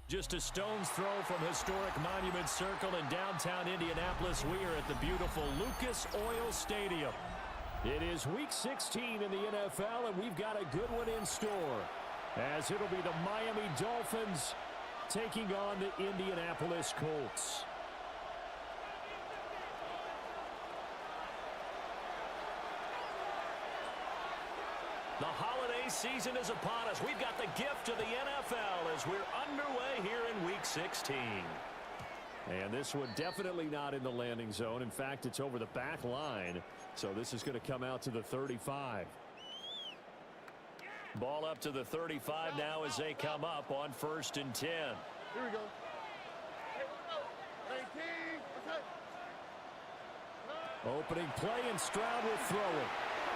Just a stone's throw from historic Monument Circle in downtown Indianapolis. We are at the beautiful Lucas Oil Stadium. It is Week 16 in the NFL, and we've got a good one in store, as it'll be the Miami Dolphins taking on the Indianapolis Colts. The holiday season is upon us. We've got the gift of the NFL as we're underway here in Week 16. And this one definitely not in the landing zone. In fact, it's over the back line. So this is going to come out to the 35. Ball up to the 35 now as they come up on 1st and 10. Here we go. Opening play, and Stroud will throw it.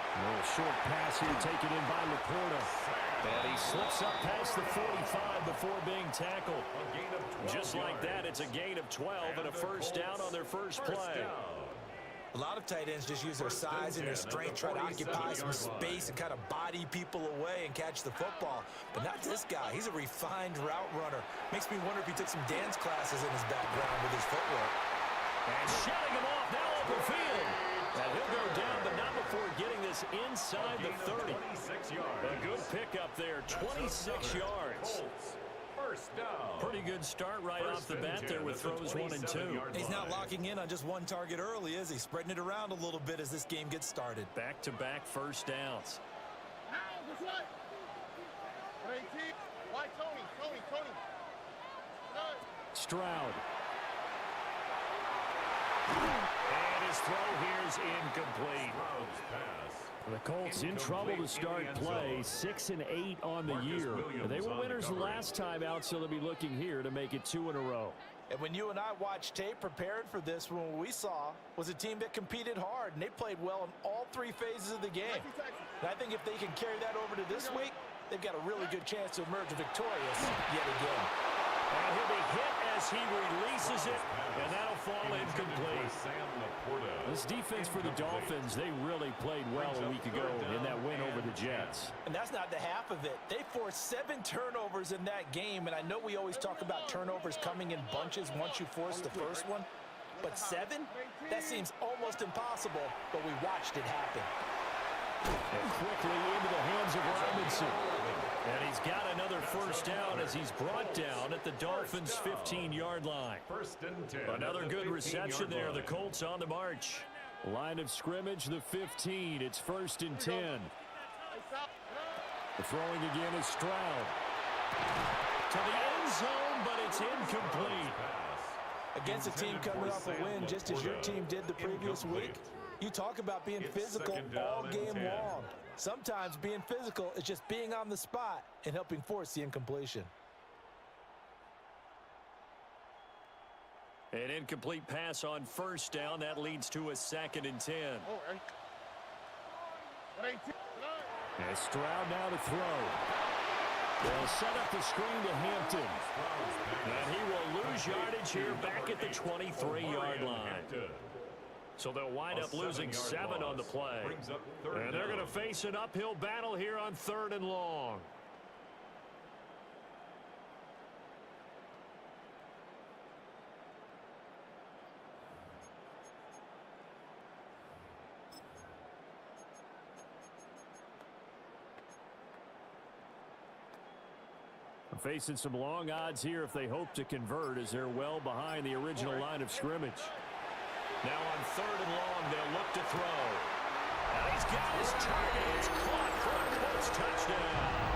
A little short pass here taken in by Laporta. And he slips up past the 45 before being tackled. Just like that, it's a gain of 12 and a first down on their first play. A lot of tight ends just use their size and their strength, try to occupy some space and kind of body people away and catch the football. But not this guy. He's a refined route runner. Makes me wonder if he took some dance classes in his background with his footwork. And shedding him off now open field. And he'll go down, but not before getting this inside the 30. A good pickup there, 26 yards. First down. Pretty good start right off the bat there with throws 1 and 2. He's not locking in on just one target early, is he? Spreading it around a little bit as this game gets started. Back-to-back first downs. Stroud. And his throw here is incomplete. The Colts in trouble to start play, 6 and 8 on the year. They were winners the last time out, so they'll be looking here to make it 2 in a row. And when you and I watched tape prepared for this one, what we saw was a team that competed hard, and they played well in all 3 phases of the game. And I think if they can carry that over to this week, they've got a really good chance to emerge victorious yet again. And he'll be hit as he releases it, and that'll fall incomplete. This defense for the Dolphins, they really played well a week ago in that win over the Jets. And that's not the half of it. They forced 7 turnovers in that game, and I know we always talk about turnovers coming in bunches once you force the first one, but 7? That seems almost impossible, but we watched it happen. And quickly into the hands of Robinson. And he's got another first down as he's brought down at the Dolphins' 15-yard line. First and 10. Another good reception there. The Colts on the march. Line of scrimmage, the 15. It's 1st and 10. The throwing again is Stroud. To the end zone, but it's incomplete. Against a team coming off a win just as your team did the previous week, you talk about being physical all game long. Sometimes being physical is just being on the spot and helping force the incompletion. An incomplete pass on first down. That leads to a 2nd and 10. And Stroud now to throw. They'll set up the screen to Hampton. And he will lose yardage here back at the 23-yard line. So they'll wind up losing 7 on the play. And they're going to face an uphill battle here on 3rd and long. Facing some long odds here if they hope to convert, as they're well behind the original line of scrimmage. Now on 3rd and long, they'll look to throw. And he's got his target. It's caught for a Colts touchdown.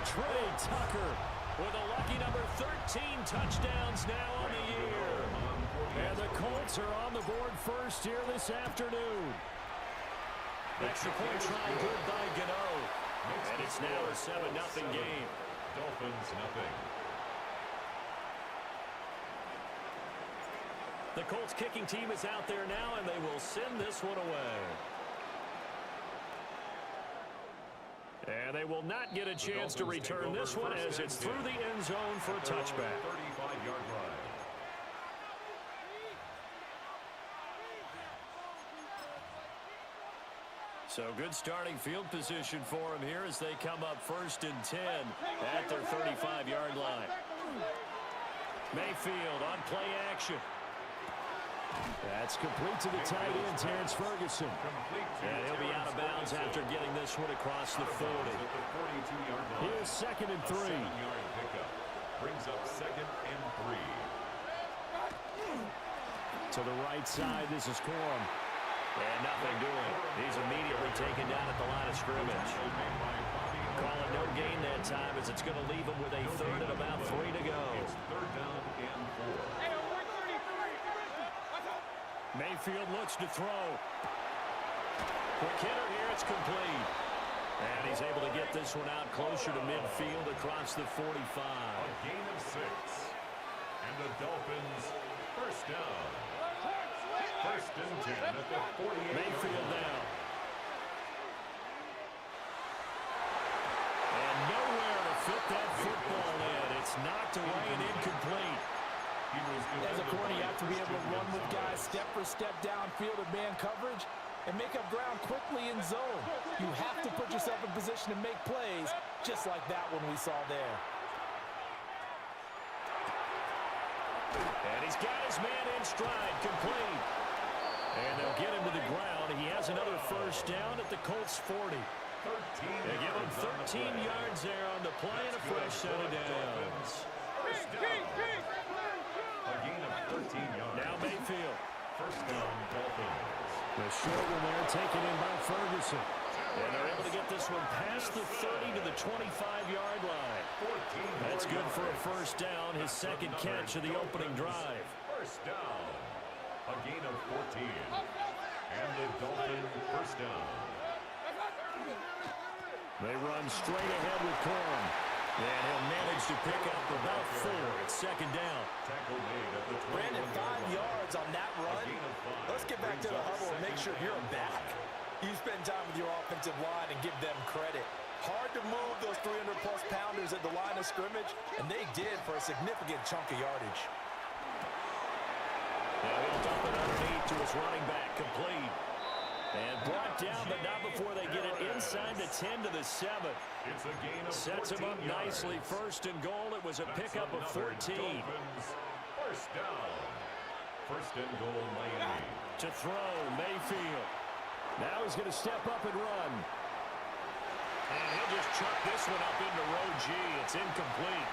Trey Tucker with a lucky number 13 touchdowns now on the year. And the Colts are on the board first here this afternoon. Extra point try good by Gano. And it's now a 7-0 game. Dolphins nothing. The Colts kicking team is out there now, and they will send this one away. And they will not get a chance to return this one as it's through the end zone for a touchback. 35-yard line. So good starting field position for him here as they come up 1st and 10 at their 35-yard line. Mayfield on play action. That's complete to the tight end, Terrence Ferguson. And he'll be out of bounds after getting this one across the 40. Here's 2nd and 3. Brings up 2nd and 3. To the right side, this is Corum. And nothing doing. He's immediately taken down at the line of scrimmage. Calling no gain that time as it's going to leave him with a 3rd and about 3 to go. It's 3rd down and 4. Mayfield looks to throw. Quick hitter here, it's complete. And he's able to get this one out closer to midfield across the 45. A gain of 6. And the Dolphins 1st down. 1st and 10 at the 48. Mayfield down. And nowhere to fit that football in. It's knocked away and incomplete. As a corner, you have to be able to run with guys step for step downfield in man coverage and make up ground quickly in zone. You have to put yourself in position to make plays, just like that one we saw there. And he's got his man in stride, complete. And they'll get him to the ground. He has another 1st down at the Colts 40. They give him 13 yards there on the play and a fresh set of downs. A gain of 13 yards. Now Mayfield. 1st down, Dolphins. The short one there taken in by Ferguson. And they're able to get this one past the 30 to the 25-yard line. That's good for a 1st down, his 2nd catch of the opening drive. 1st down. A gain of 14. And the Dolphins 1st down. They run straight ahead with Corum. And he'll manage to pick up about 4. It's 2nd down. Tackle made at the 21. Brandon, 5 yards on that run. Let's get back to the huddle and make sure you're back. You spend time with your offensive line and give them credit. Hard to move those 300-plus pounders at the line of scrimmage, and they did for a significant chunk of yardage. Now he'll dump it underneath to his running back, complete. And brought down, but not before they get it inside the 10 to the 7. It's a gain of Sets him up nicely. 1st and goal. It was a pickup of 14. 1st down. 1st and goal, Miami. To throw, Mayfield. Now he's going to step up and run. And he'll just chuck this one up into row G. It's incomplete.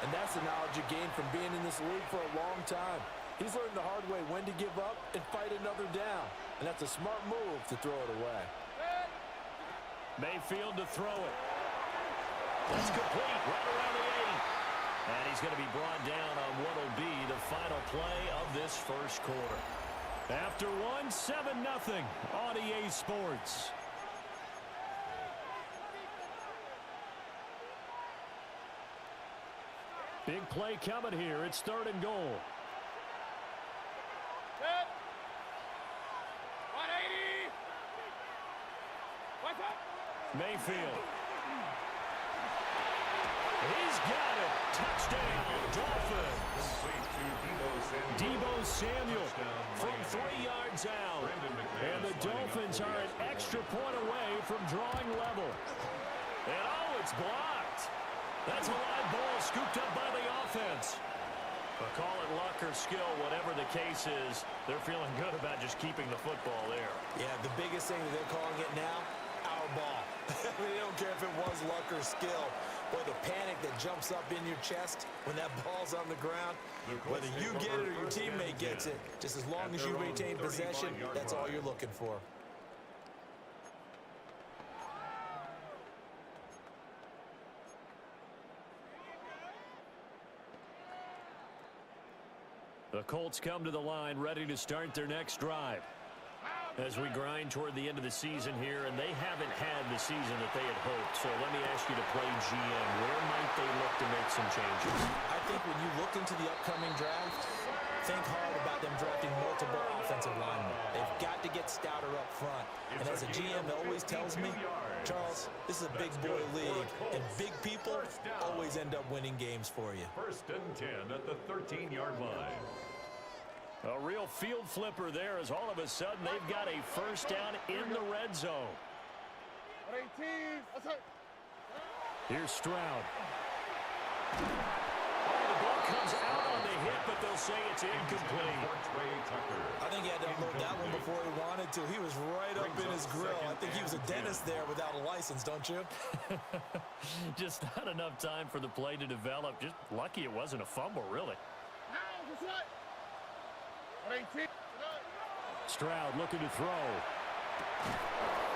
And that's the knowledge you gain from being in this league for a long time. He's learned the hard way when to give up and fight another down. And that's a smart move to throw it away. Mayfield to throw it. That's complete right around the 8. And he's going to be brought down on what will be the final play of this 1st quarter. After one, 7-0 on EA Sports. Big play coming here. It's 3rd and goal. Set. 180. What's up? Mayfield. He's got it. Touchdown, Dolphins. Debo Samuel from 3 yards out. And the Dolphins are an extra point away from drawing level. And oh, it's blocked. That's a live ball scooped up by the offense. But call it luck or skill, whatever the case is, they're feeling good about just keeping the football there. Yeah, the biggest thing that they're calling it now, our ball. They don't care if it was luck or skill. Or the panic that jumps up in your chest when that ball's on the ground. Whether you get it or your teammate gets it, just as long as you retain possession, that's all you're looking for. The Colts come to the line ready to start their next drive. As we grind toward the end of the season here, and they haven't had the season that they had hoped. So let me ask you to play GM. Where might they look to make some changes? I think when you look into the upcoming draft, think hard about them drafting multiple offensive linemen. They've got to get stouter up front. And as a GM that always tells me, Charles, this is a big boy league, and big people always end up winning games for you. 1st and 10 at the 13-yard line. A real field flipper there as all of a sudden they've got a first down in the red zone. Here's Stroud. The ball comes out on the hit, but they'll say it's incomplete. I think he had to unload that one before he wanted to. He was right up in his grill. I think he was a dentist there without a license, don't you? Just not enough time for the play to develop. Just lucky it wasn't a fumble, really. Stroud looking to throw.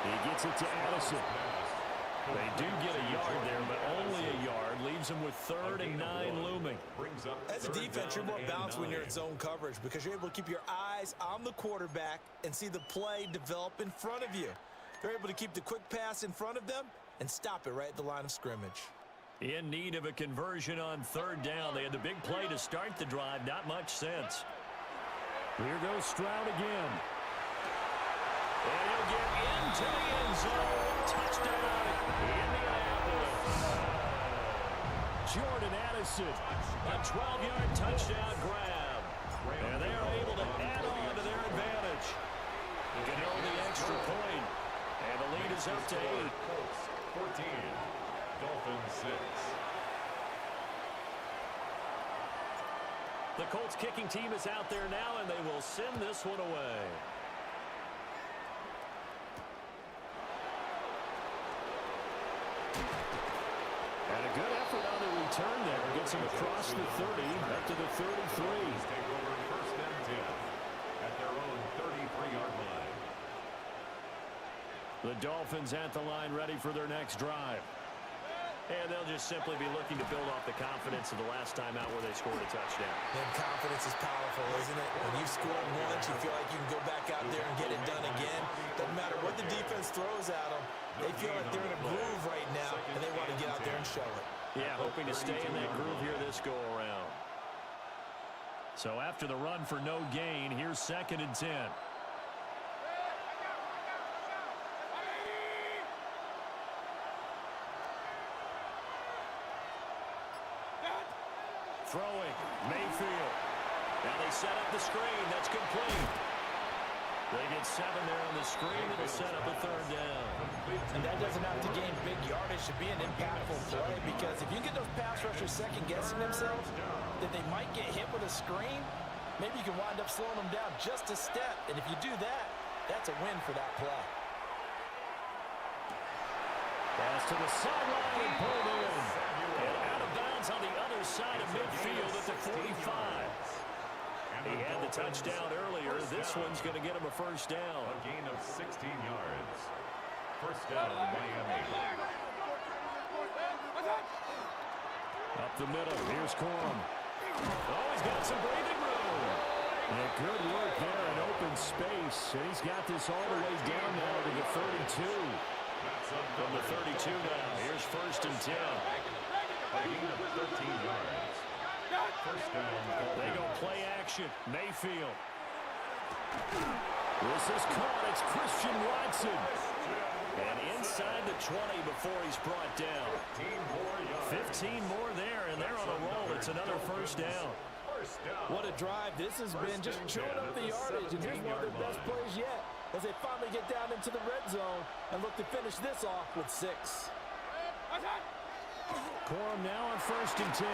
He gets it to Addison. They do get a yard there, but only a yard. Leaves them with 3rd and 9 looming. As a defense, you're more balanced when you're in zone coverage because you're able to keep your eyes on the quarterback and see the play develop in front of you. They're able to keep the quick pass in front of them and stop it right at the line of scrimmage. In need of a conversion on 3rd down. They had the big play to start the drive. Not much sense. Here goes Stroud again. And he'll get into the end zone. Touchdown, Indianapolis. Jordan Addison, a 12-yard touchdown grab. And they are able to add on to their advantage. Can hold the extra point. And the lead is up to 8. 14, Dolphins 6. The Colts kicking team is out there now, and they will send this one away. And a good effort on the return there. Gets him across the 30, up to the 33. Take over 1st and 10 at their own 33-yard line. The Dolphins at the line ready for their next drive. And they'll just simply be looking to build off the confidence of the last time out where they scored a touchdown. And confidence is powerful, isn't it? When you've scored once, you feel like you can go back out there and get it done again. Doesn't matter what the defense throws at them. They feel like they're in a groove right now, and they want to get out there and show it. Yeah, hoping to stay in that groove here this go-around. So after the run for no gain, here's 2nd and 10. Throwing, Mayfield. Now they set up the screen. That's complete. They get 7 there on the screen. It'll set up a 3rd down. And that doesn't have to gain big yardage to be an impactful play, because if you get those pass rushers second-guessing themselves, that they might get hit with a screen, maybe you can wind up slowing them down just a step. And if you do that, that's a win for that play. Pass to the sideline and pulled in. And out of bounds on the other side of midfield at the 45. He had the touchdown earlier. This one's going to get him a 1st down. A gain of 16 yards. 1st down, Miami. Up the middle. Here's Corum. Oh, he's got some breathing room. And good work there in open space. And he's got this all the way down now to the 32. From the 32 now. Here's 1st and 10. A gain of 13 yards. 1st down. They go play action. Mayfield. This is caught. It's Christian Watson. And inside the 20 before he's brought down. 15 more there, and they're on a roll. It's another 1st down. What a drive this has been, just chewing up the yardage, and here's one of their best plays yet as they finally get down into the red zone and look to finish this off with 6. Corum now on 1st and 10.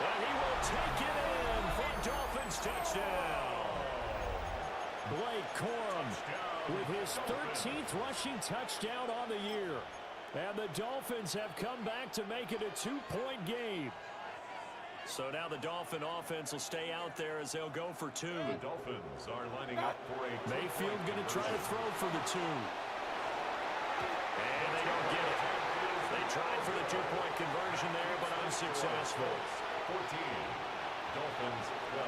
And he will take it in for Dolphins touchdown. Blake Corum with his 13th rushing touchdown on the year. And the Dolphins have come back to make it a 2-point game. So now the Dolphin offense will stay out there as they'll go for 2. The Dolphins are lining up for a Mayfield going to try to throw for the 2. And they don't get it. They tried for the 2-point conversion there, but unsuccessful. 14. Dolphins 12.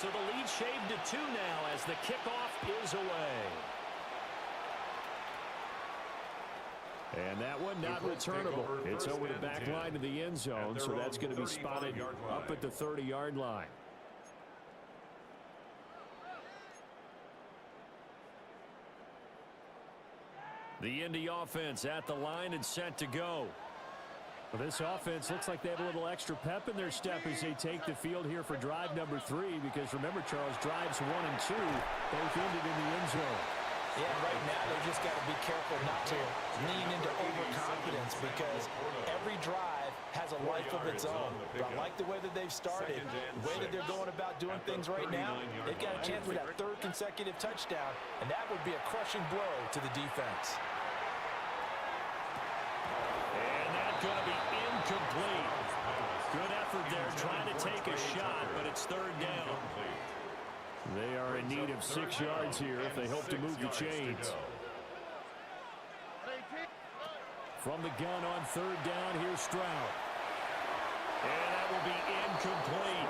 So the lead shaved to 2 now as the kickoff is away. And that one not returnable. It's over the back line of the end zone, so that's going to be spotted up at the 30-yard line. The Indy offense at the line and set to go. Well, this offense looks like they have a little extra pep in their step as they take the field here for drive number 3, because remember, Charles, drives 1 and 2 both ended in the end zone. Yeah, right now they just got to be careful not to lean into overconfidence, because every drive has a life of its own. But I like the way that they've started, the way that they're going about doing things right now. They've got a chance for that 3rd consecutive touchdown, and that would be a crushing blow to the defense. And that's going to be incomplete. Good effort there trying to take a shot, but it's 3rd down. They are in need of 6 yards here if they hope to move the chains. From the gun on 3rd down, here's Stroud. And that will be incomplete.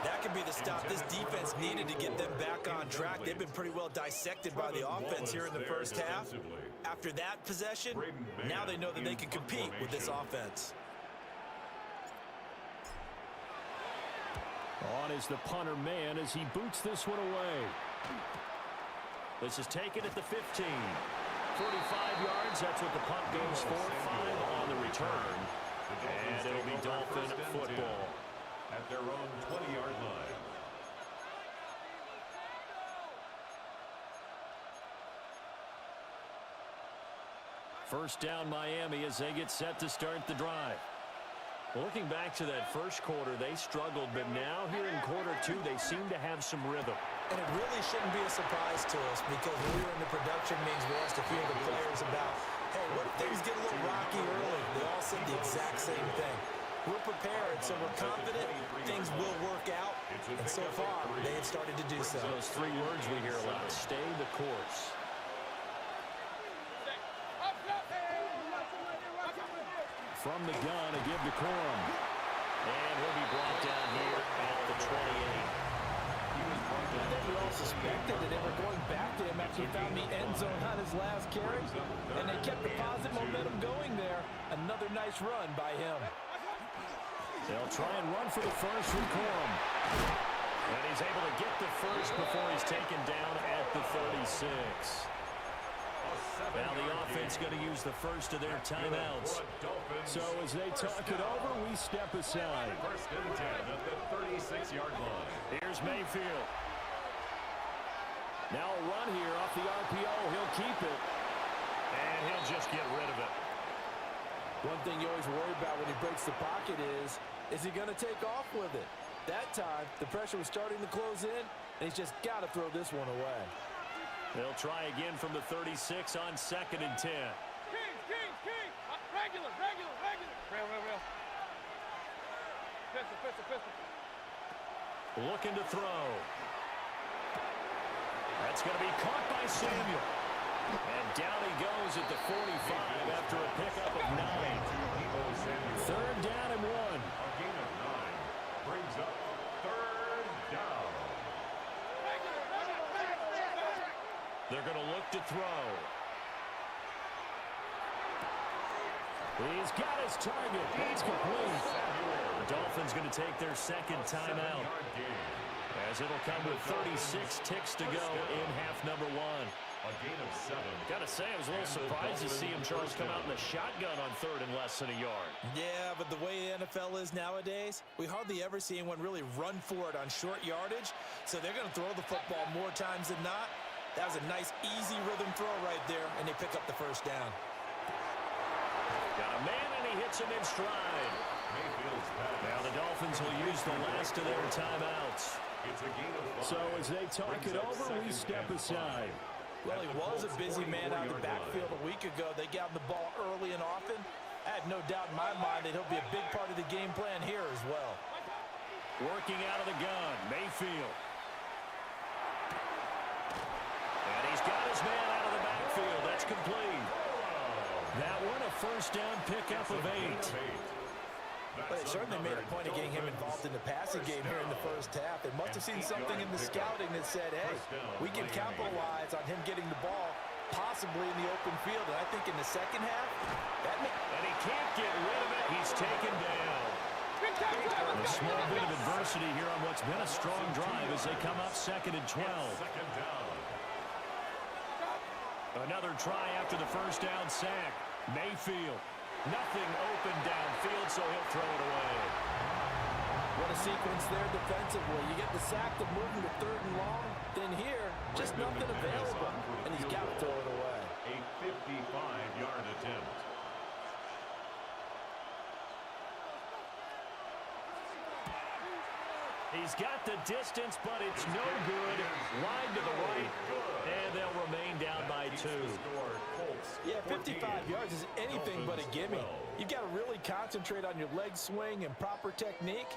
That could be the stop this defense needed to get them back on track. They've been pretty well dissected by the offense here in the first half. After that possession, now they know that they can compete with this offense. On is the punter man as he boots this one away. This is taken at the 15. 45 yards, that's what the punt goes for. 5 on the return. And it'll be Dolphin football. At their own 20-yard line. First down Miami as they get set to start the drive. Well, looking back to that first quarter, they struggled, but now here in quarter 2, they seem to have some rhythm. And it really shouldn't be a surprise to us, because when we were in the production meetings, we asked a few of the players about, hey, what if things get a little rocky early? They all said the exact same thing. We're prepared, so we're confident things will work out, and so far, they have started to do so. Those 3 words we hear a lot: stay the course. From the gun, a give to Corum. And he'll be brought down here at the 28. I think we all suspected that they were going back to him after he found the end zone on his last carry, and they kept the positive momentum going there. Another nice run by him. They'll try and run for the first from Corum. And he's able to get the first before he's taken down at the 36. Now the offense going to use the first of their timeouts. So as they talk it over, we step aside. 1st and 10 at the 36-yard line. Here's Mayfield. Now a run here off the RPO. He'll keep it. And he'll just get rid of it. One thing you always worry about when he breaks the pocket is he going to take off with it? That time, the pressure was starting to close in, and he's just got to throw this one away. They'll try again from the 36 on 2nd and 10. King. Regular. Real. Pistol. Looking to throw. That's going to be caught by Samuel. And down he goes at the 45 after a pickup of 9. 3rd down and 1. A gain of 9 brings up 3rd down. They're going to look to throw. He's got his target. It's complete. The Dolphins going to take their 2nd timeout, as it'll come with 36 ticks to go in half number 1. A gain of 7. Got to say, I was a little surprised to see him, Charles, come out in the shotgun on 3rd and less than a yard. Yeah, but the way the NFL is nowadays, we hardly ever see anyone really run for it on short yardage. So they're going to throw the football more times than not. That was a nice, easy rhythm throw right there, and they pick up the 1st down. Got a man, and he hits him in stride. Now the Dolphins will use the last of their timeouts. It's a gain of 5. So as they talk it over, we step aside. Well, he was a busy man out of the backfield a week ago. They got him the ball early and often. I had no doubt in my mind that he'll be a big part of the game plan here as well. Working out of the gun, Mayfield. And he's got his man out of the backfield. That's complete. That one, a 1st down pickup of 8. But they certainly made a point of getting him involved in the passing game here in the first half. They must have seen something in the scouting that said, hey, we can capitalize on him getting the ball possibly in the open field. And I think in the second half, and he can't get rid of it. He's taken down. A small bit of adversity here on what's been a strong drive as they come up 2nd and 12. Another try after the 1st down sack. Mayfield. Nothing open downfield, so he'll throw it away. What a sequence there defensively. You get the sack to move him to 3rd and long. Then here, just nothing available. And he's got to throw it away. A 55-yard attempt. He's got the distance, but it's no good. Wide to the right, and they'll remain down by 2. Yeah, 55 yards is anything but a gimme. You've got to really concentrate on your leg swing and proper technique.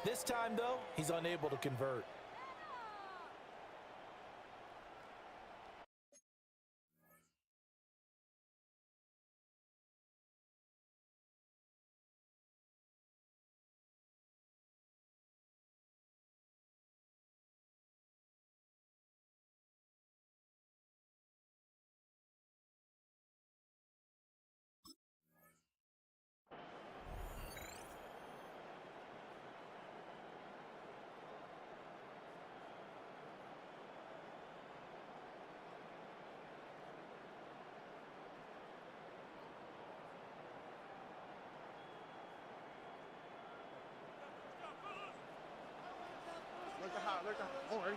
This time, though, he's unable to convert. Don't worry.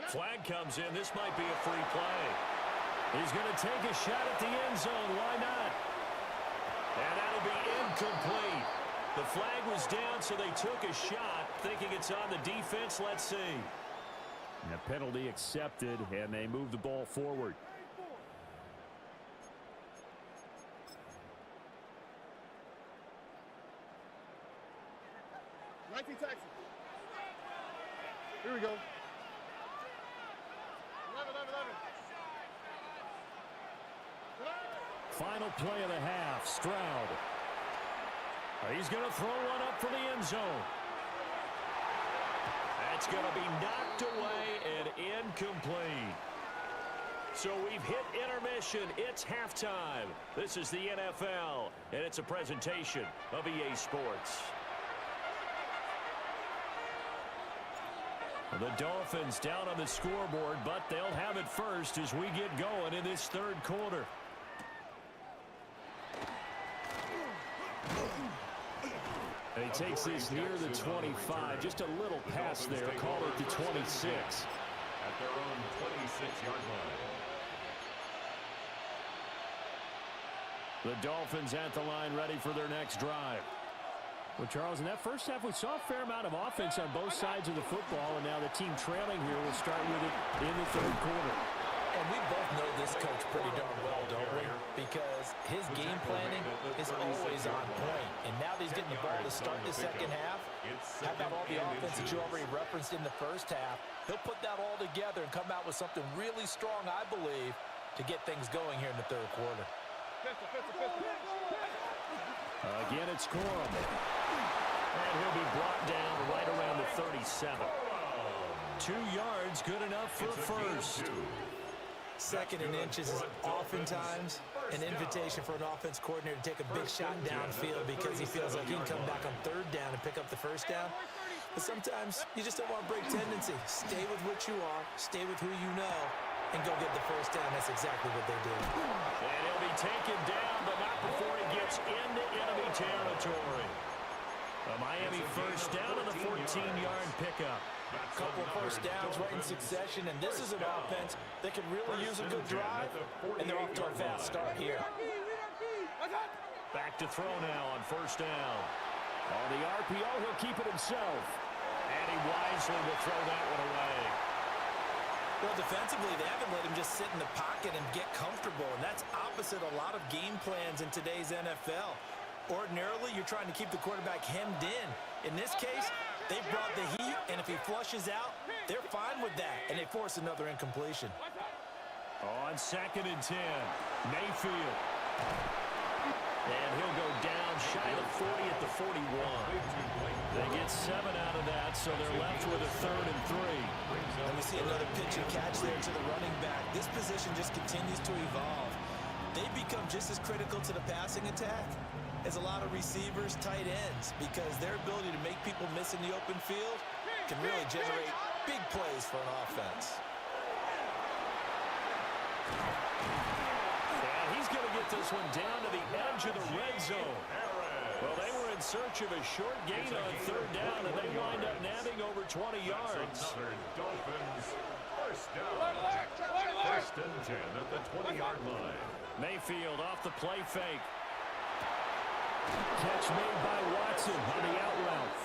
Flag comes in. This might be a free play. He's going to take a shot at the end zone. Why not? And that'll be incomplete. The flag was down, so they took a shot, thinking it's on the defense. Let's see. And a penalty accepted, and they move the ball forward. 19 Texas. Here we go. 11. Final play of the half. Stroud. He's going to throw one up for the end zone. That's going to be knocked away and incomplete. So we've hit intermission. It's halftime. This is the NFL, and it's a presentation of EA Sports. The Dolphins down on the scoreboard, but they'll have it first as we get going in this 3rd quarter. And he takes this near the 25. Just a little pass there. Call it the 26. At their own 26-yard line. The Dolphins at the line, ready for their next drive. Well, Charles, in that first half, we saw a fair amount of offense on both sides of the football, and now the team trailing here will start with it in the 3rd quarter. And we both know this coach pretty darn well, don't we? Because his game planning is always on point. And now that he's getting the ball to start the 2nd half, how about all the offense that you already referenced in the 1st half? He'll put that all together and come out with something really strong, I believe, to get things going here in the 3rd quarter. Again, it's Corum. And he'll be brought down right around the 37. 2 yards, good enough for first. 2nd and inches is oftentimes an invitation for an offense coordinator to take a big shot downfield because he feels like he can come back on 3rd down and pick up the 1st down. But sometimes you just don't want to break tendency. Stay with what you are, stay with who you know, and go get the 1st down. That's exactly what they did. And he'll be taken down, but not before he gets into enemy territory. A Miami 1st down on the 14-yard pickup. A couple of 1st downs right in succession, and this is an offense that can really use a good drive, and they're off to a fast start here. Back to throw now on 1st down. On the RPO, he'll keep it himself. And he wisely will throw that one away. Well, defensively, they haven't let him just sit in the pocket and get comfortable, and that's opposite a lot of game plans in today's NFL. Ordinarily, you're trying to keep the quarterback hemmed in. In this case, they brought the heat, and if he flushes out, they're fine with that, and they force another incompletion. On 2nd and 10, Mayfield. And he'll go down shy of 40 at the 41. They get 7 out of that, so they're left with a 3rd and 3. And we see another pitch and catch there to the running back. This position just continues to evolve. They become just as critical to the passing attack as a lot of receivers, tight ends, because their ability to make people miss in the open field can really generate big plays for an offense. And he's going to get this one down to the edge of the red zone. Well, they were in search of a short gain on third down, and they wind up nabbing over 20 yards. Dolphins first down. First and 10 at the 20-yard line. Mayfield off the play fake. Catch made by Watson on the out route.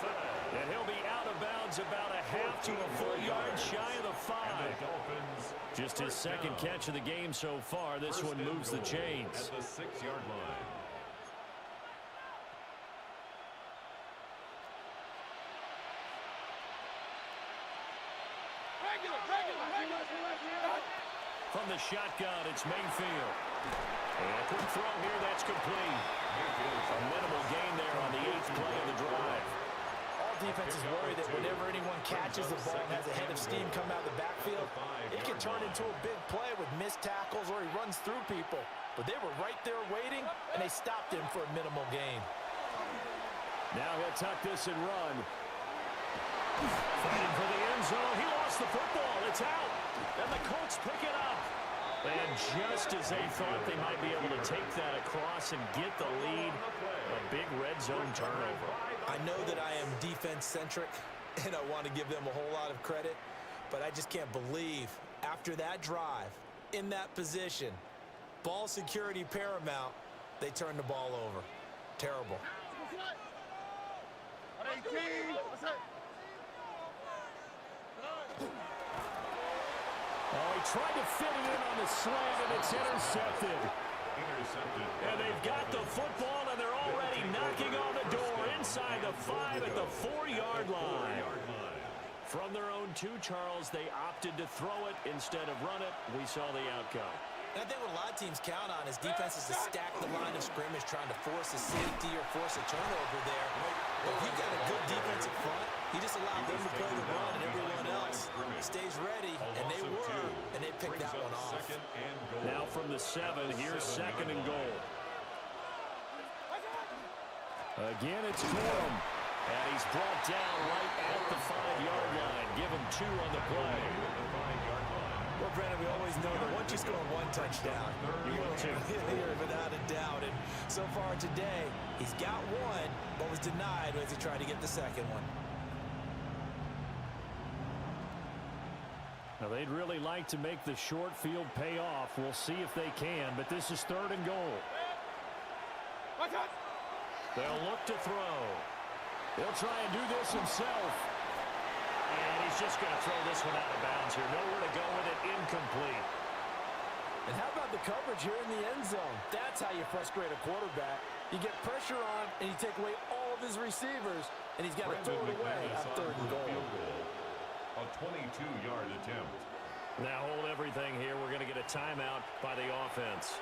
And he'll be out of bounds about a half to a full yard shy of the 5. Just his second catch of the game so far. This one moves the chains. At the 6-yard line. From the shotgun, it's Mayfield. And a quick throw here, that's complete. A minimal gain there on the 8th play of the drive. All defenses worry that whenever anyone catches the ball and has a head of steam come out of the backfield, it can turn into a big play with missed tackles or he runs through people. But they were right there waiting, and they stopped him for a minimal gain. Now he'll tuck this and run. Fighting for the end zone. He lost the football. It's out. And the Colts pick it up. And just as they thought they might be able to take that across and get the lead, a big red zone turnover. I know that I am defense-centric, and I want to give them a whole lot of credit, but I just can't believe after that drive, in that position, ball security paramount, they turned the ball over. Terrible. Oh, he tried to fit it in on the slant, and it's intercepted. And they've got the football, and they're already knocking on the door inside the 5 at the 4-yard line. From their own 2, Charles, they opted to throw it instead of run it. We saw the outcome. And I think what a lot of teams count on is defenses to stack the line of scrimmage, trying to force a safety or force a turnover there. But if you've got a good defensive front, you just allow them to play the run, and everyone else stays ready, and they were, and they picked that one off. Now from the 7, here's 2nd and goal. Again, it's Corum. And he's brought down right at the 5-yard line. Give him 2 on the play. Well, Brandon, we always know that once you score 1 touchdown, you're here without a doubt. And so far today, he's got 1, but was denied as he tried to get the second one. Now, they'd really like to make the short field pay off. We'll see if they can, but this is 3rd and goal. They'll look to throw. He'll try and do this himself. And he's just going to throw this one out of bounds here. Nowhere to go with it. Incomplete. And how about the coverage here in the end zone? That's how you frustrate a quarterback. You get pressure on, and you take away all of his receivers, and he's got to throw it away on 3rd and goal. A 22-yard attempt. Now hold everything here. We're going to get a timeout by the offense.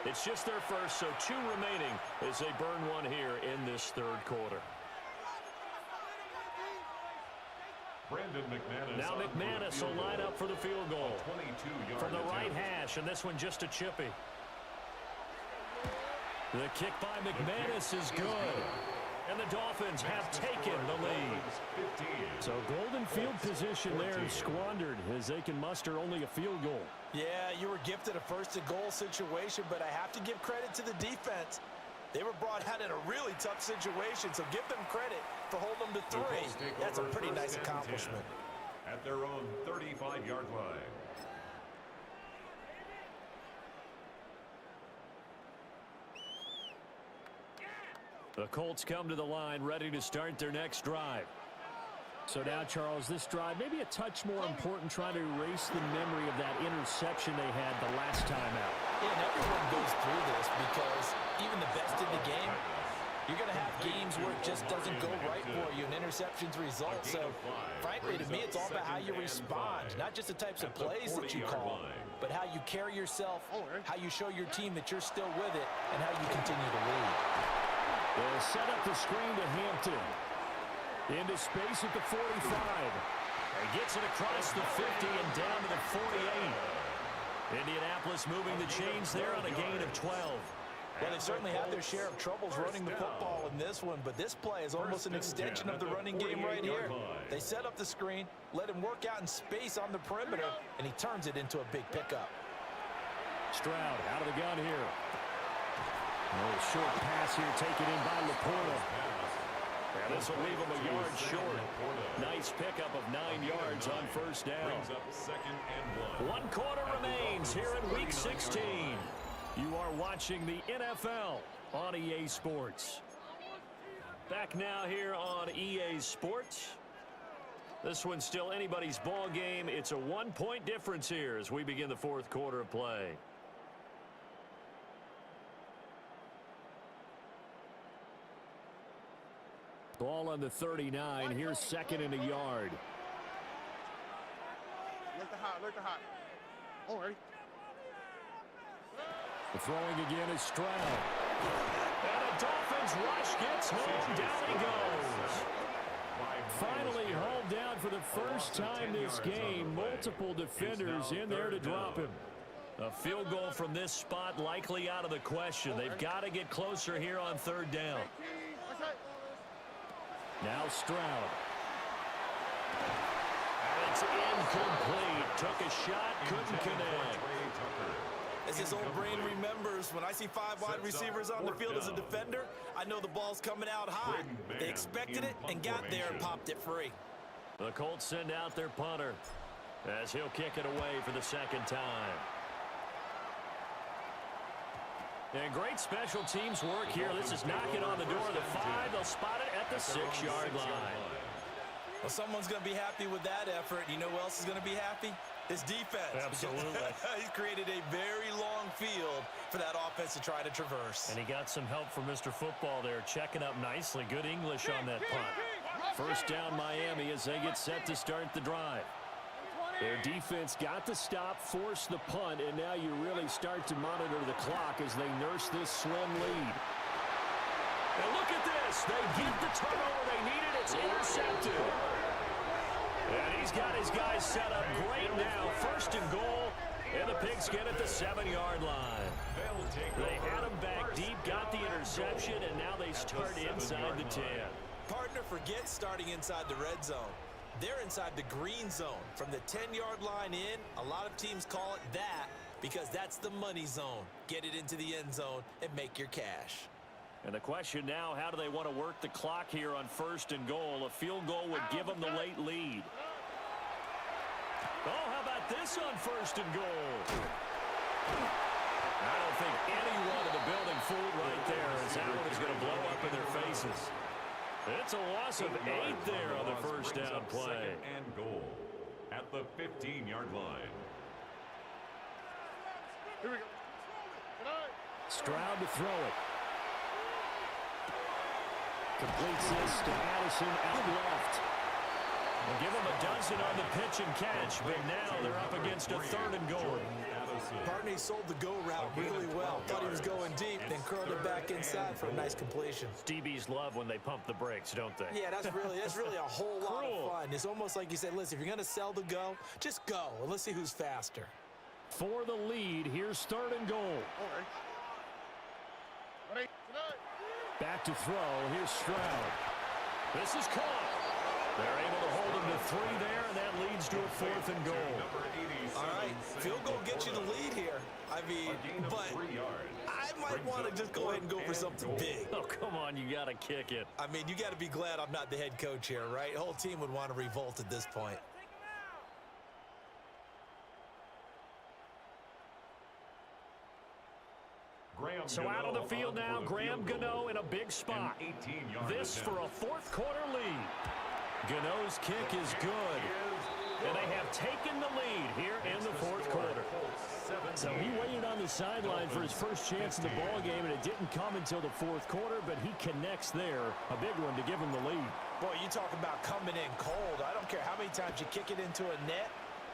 It's just their first, so 2 remaining as they burn 1 here in this 3rd quarter. Now McManus will line up for the field goal. From the right hash, and this one just a chippy. The kick by McManus is good. And the Dolphins have taken the lead. So golden field position there squandered as they can muster only a field goal. Yeah, you were gifted a 1st and goal situation, but I have to give credit to the defense. They were brought out in a really tough situation, so give them credit for holding them to 3. That's a pretty nice accomplishment. At their own 35-yard line. The Colts come to the line ready to start their next drive. So now, Charles, this drive maybe a touch more important, trying to erase the memory of that interception they had the last time out. Yeah, and everyone goes through this because even the best in the game, you're going to have games where it just doesn't go right for you and interceptions result. So, frankly, to me, it's all about how you respond, not just the types of plays that you call, but how you carry yourself, how you show your team that you're still with it, and how you continue to lead. They'll set up the screen to Hampton. Into space at the 45. And gets it across the 50 and down to the 48. Indianapolis moving the chains there on a gain of 12. Well, they certainly had their share of troubles running the football in this one, but this play is almost an extension of the running game right here. They set up the screen, let him work out in space on the perimeter, and he turns it into a big pickup. Stroud out of the gun here. A little short pass here taken in by Laporta. And this will leave him a yard short. Nice pickup of 9 yards on first down. Brings up 2nd and 1. 1 quarter remains here in Week 16. You are watching the NFL on EA Sports. Back now here on EA Sports. This one's still anybody's ball game. It's a 1-point difference here as we begin the 4th quarter of play. Ball on the 39. Here's 2nd and a yard. Look the hot. Oh, ready. The throwing again is Stroud. And a Dolphins rush gets home. Down he goes. Finally hauled down for the first time this game. Multiple defenders in there to drop him. A field goal from this spot likely out of the question. They've got to get closer here on 3rd down. Now Stroud. And it's incomplete. Took a shot, couldn't connect. As his old brain remembers, when I see 5 wide receivers on the field as a defender, I know the ball's coming out high. They expected it and got there and popped it free. The Colts send out their punter as he'll kick it away for the 2nd time. And great special teams work here. This is knocking on the door of the 5. They'll spot it at the 6-yard line. Well, someone's going to be happy with that effort. You know who else is going to be happy? His defense. Absolutely. He's created a very long field for that offense to try to traverse. And he got some help from Mr. Football there, checking up nicely. Good English on that punt. First down Miami as they get set to start the drive. Their defense got the stop, forced the punt, and now you really start to monitor the clock as they nurse this slim lead. And look at this. They get the turnover they needed. It's intercepted. And he's got his guys set up great now. 1st and goal, and the Pigskin at the 7-yard line. They had him back deep, got the interception, and now they start inside the 10. Partner, forget starting inside the red zone. They're inside the green zone. From the 10-yard line in, a lot of teams call it that because that's the money zone. Get it into the end zone and make your cash. And the question now, how do they want to work the clock here on 1st and goal? A field goal would give them the late lead. Oh, how about this on 1st and goal? I don't think anyone in the building fooled right there as that one is going to blow up in their faces. It's a loss of 8 there on the first down play. 2nd and goal at the 15-yard line. Here we go. Stroud to throw it. Completes this to Addison out left. We'll give him a dozen on the pitch and catch, but now they're up against a 3rd and goal. Partner, sold the go route really well. Thought he was going deep, then curled it back inside for a nice completion. DBs love when they pump the brakes, don't they? Yeah, that's really a whole lot of fun. It's almost like you said, listen, if you're going to sell the go, just go, and let's see who's faster. For the lead, here's 3rd and goal. All right. Ready? Back to throw. Here's Stroud. This is caught. They're able to hold him to 3 there, and that leads to a 4th and goal. All right, field goal gets you the lead here. I mean, but I might want to just go ahead and go for something big. Oh, come on, you got to kick it. I mean, you got to be glad I'm not the head coach here, right? The whole team would want to revolt at this point. So out on the field now, Graham Gano in a big spot. This for a 4th quarter lead. Gano's kick is good. And they have taken the lead here in the 4th quarter. So he waited on the sideline for his first chance in the ball game, and it didn't come until the 4th quarter, but he connects there. A big one to give him the lead. Boy, you talk about coming in cold. I don't care how many times you kick it into a net.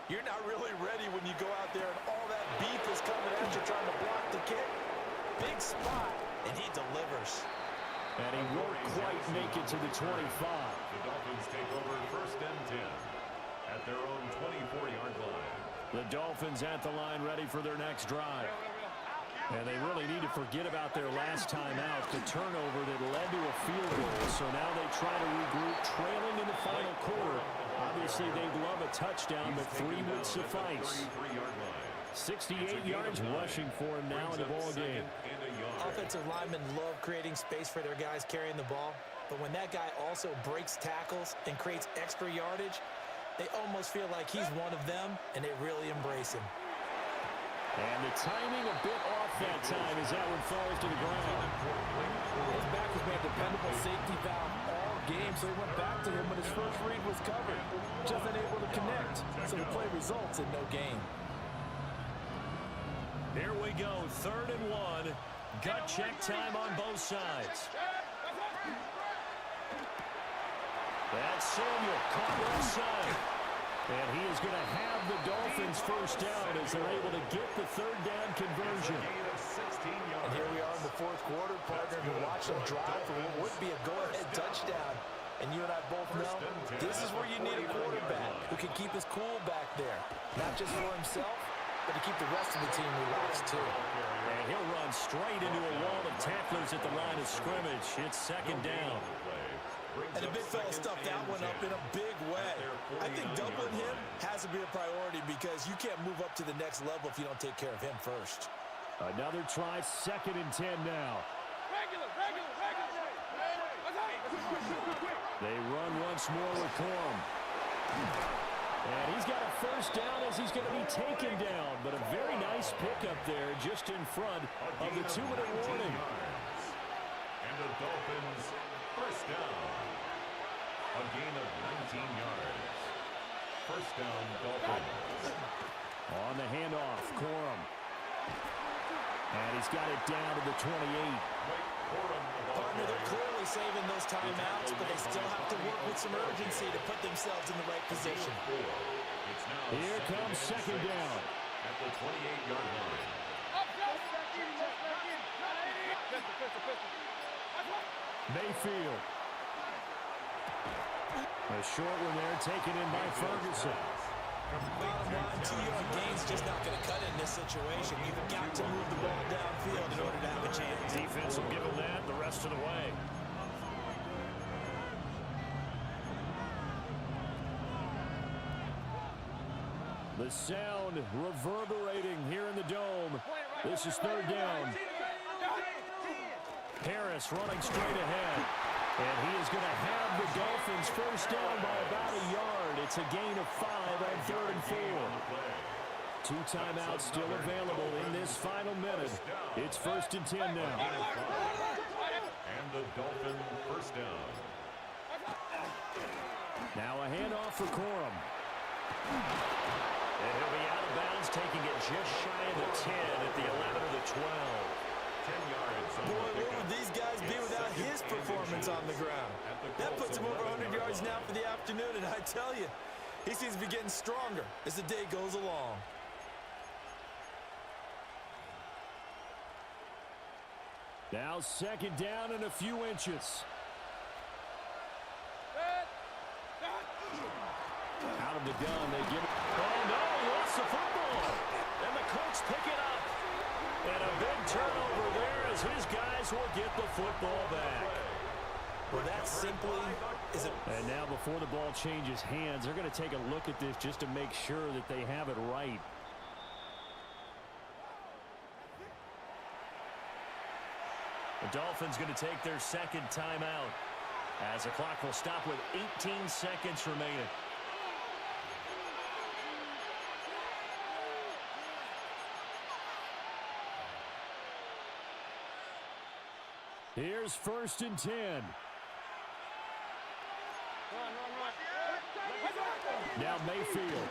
You're not really ready when you go out there and all that beef is coming at you trying to block the kick. Big spot, and he delivers. And he won't quite make it to the 25. The Dolphins take over 1st and 10 at their own 24-yard line. The Dolphins at the line ready for their next drive. And they really need to forget about their last time out, the turnover that led to a field goal. So now they try to regroup, trailing in the final quarter. Obviously, they'd love a touchdown, but 3 would suffice. 33-yard line. 68 yards rushing for him now in the ball game. Offensive linemen love creating space for their guys carrying the ball, but when that guy also breaks tackles and creates extra yardage, they almost feel like he's one of them, and they really embrace him. And the timing a bit off that time as that one falls to the ground. His back has been a dependable safety valve all game, so he went back to him when his first read was covered. Just unable to connect, so the play results in no gain. Here we go, 3rd and 1. Gut check time on both sides. That's Samuel, caught left side. And he is going to have the Dolphins first down as they're able to get the 3rd down conversion. And here we are in the 4th quarter, partner, to watch them drive for what would be a go-ahead touchdown. And you and I both know this is where you need a quarterback who can keep his cool back there. Not just for himself, but to keep the rest of the team relaxed, too. And he'll run straight into a wall of tacklers at the line of scrimmage. It's 2nd down. And the big fella stuffed that one up in a big way. I think doubling him has to be a priority because you can't move up to the next level if you don't take care of him first. Another try, 2nd and 10 now. They run once more with Corum. And he's got a first down as he's going to be taken down. But a very nice pickup there just in front of the 2-minute warning. And the Dolphins first down. A gain of 19 yards. First down, Dolphins. On the handoff, Corum. And he's got it down to the 28. Partner, they're clearly saving those timeouts, but they still have to work with some urgency to put themselves in the right position. Here comes 2nd down. At the 28-yard line. Mayfield. A short one there taken in by Ferguson. Bottom line, 2-yard gain's just not going to cut in this situation. You've got to move the ball downfield in order to have a chance. Defense will give them that the rest of the way. The sound reverberating here in the dome. This is 3rd down. Harris running straight ahead. And he is going to have the Dolphins first down by about a yard. It's a gain of 5 on 3rd and 4. 2 timeouts still available in this final minute. It's 1st and 10 now. And the Dolphin first down. Now a handoff for Corum. And he'll be out of bounds, taking it just shy of the 10 at the 11 of the 12. 10 yards. Boy, what would these guys be without his performance on the ground? That puts him over 100 yards now for the afternoon, and I tell you, he seems to be getting stronger as the day goes along. Now 2nd down and a few inches. Out of the gun, they give it. Oh, no, he lost the football. And the Colts pick it up. And a big turnover there as his guys will get the football back. Well, that simply is a... And now before the ball changes hands, they're going to take a look at this just to make sure that they have it right. The Dolphins going to take their 2nd timeout as the clock will stop with 18 seconds remaining. Here's 1st and 10. Now Mayfield.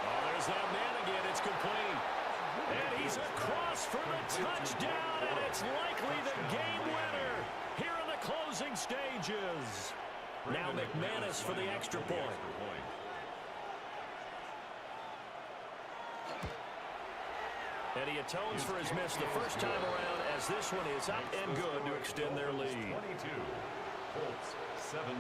Oh, there's that man again. It's complete. And he's across for the touchdown, and it's likely the game winner here in the closing stages. Now McManus for the extra point. And he atones for his miss the first time around as this one is up and good to extend their lead. 22, Colts 17.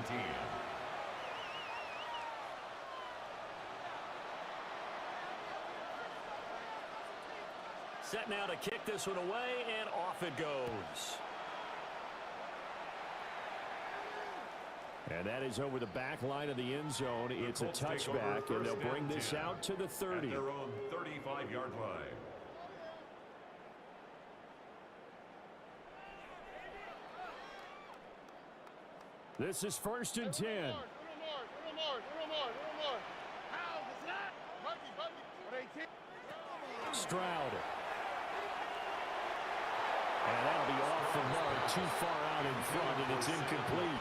Set now to kick this one away, and off it goes. And that is over the back line of the end zone. It's a touchback, and they'll bring this out to the 30. At their own 35-yard line. This is 1st and 10. Stroud. And that'll be off the mark, too far out in front, and it's incomplete.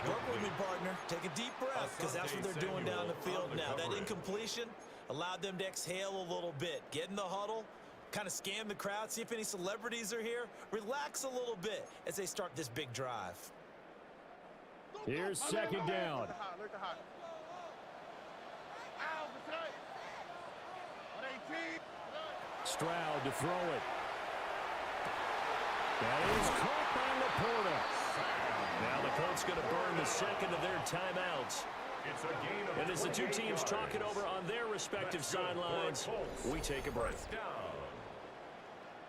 Work with me, partner. Take a deep breath, because that's what they're doing down the field now. That incompletion allowed them to exhale a little bit. Get in the huddle, kind of scan the crowd, see if any celebrities are here. Relax a little bit as they start this big drive. Here's 2nd down. Stroud to throw it. That is caught by Laporta. Now the Colts going to burn the second of their timeouts. It's a gain of And as the two 28 teams yards. talk it over on their respective That's good for sidelines, Colts. we take a break.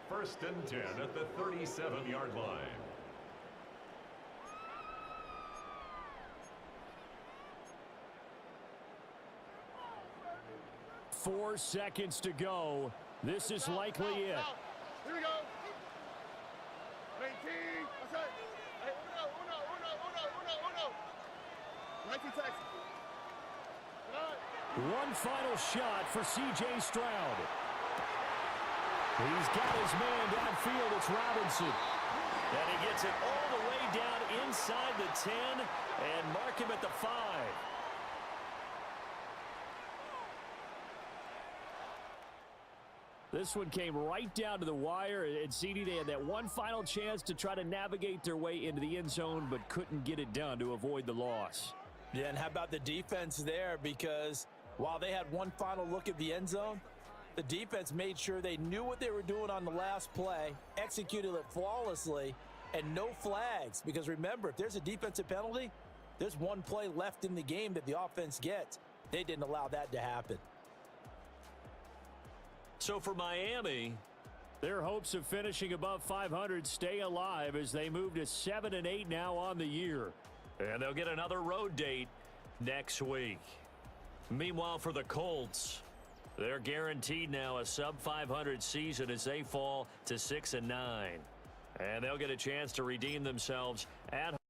First down. 1st and 10 at the 37-yard line. Four seconds to go. This is likely it. Here we go. 18. That's it. Hey, uno. 19 Texas. One final shot for C.J. Stroud. He's got his man downfield. It's Robinson. And he gets it all the way down inside the 10 and mark him at the 5. This one came right down to the wire, and CD, they had that one final chance to try to navigate their way into the end zone, but couldn't get it done to avoid the loss. Yeah, and how about the defense there? Because while they had one final look at the end zone, the defense made sure they knew what they were doing on the last play, executed it flawlessly, and no flags. Because remember, if there's a defensive penalty, there's one play left in the game that the offense gets. They didn't allow that to happen. So for Miami, their hopes of finishing above 500 stay alive as they move to 7-8 now on the year. And they'll get another road date next week. Meanwhile, for the Colts, they're guaranteed now a sub-500 season as they fall to 6-9. And they'll get a chance to redeem themselves at home.